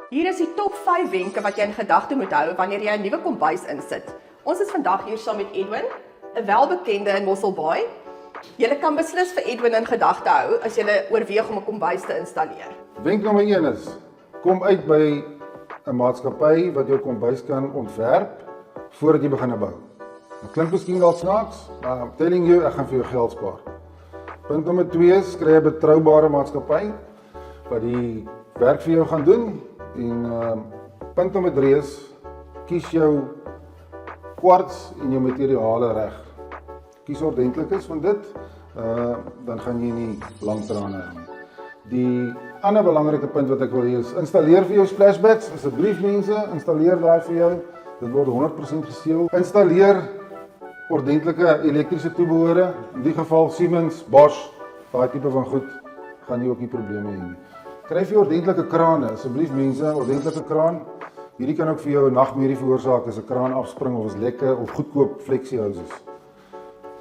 Hier is die top 5 wenke wat jy in gedagte moet hou wanneer jy 'n nuwe kombuis insit. Ons is vandag hier saam met Edwin, 'n welbekende in Mosselbaai. Jy kan beslis vir Edwin in gedagte hou as jy oorweeg om 'n kombuis te installeer. Wenk nommer 1 is, kom uit by 'n maatskappy wat jou kombuis kan ontwerp voordat jy begin bou. Dit klink miskien dalk snaaks, maar I'm telling you, ek gaan vir jou geld spaar. Punt nommer 2 is, kry 'n betroubare maatskappy wat die werk vir jou gaan doen. En punt nommer 3 is, kies jou kwarts en jou materiale reg. Kies ordentlik van dit, dan gaan jy nie lang trane hê nie. Die ander belangrike punt wat ek wil hê is, installeer vir jou splashbacks, asseblief mense, installeer daai vir jou, dit word 100% geseël. Installeer ordentlike elektriese toebehore, in die geval Siemens, Bosch, daai tipe van goed, gaan jy ook nie probleme hê nie. Kry vir jou ordentlike krane, asseblief mense, ordentlike kraan. Hierdie kan ook vir jou 'n nagmerrie veroorsaak as 'n kraan afspring of as lekke of goedkoop flexie houses.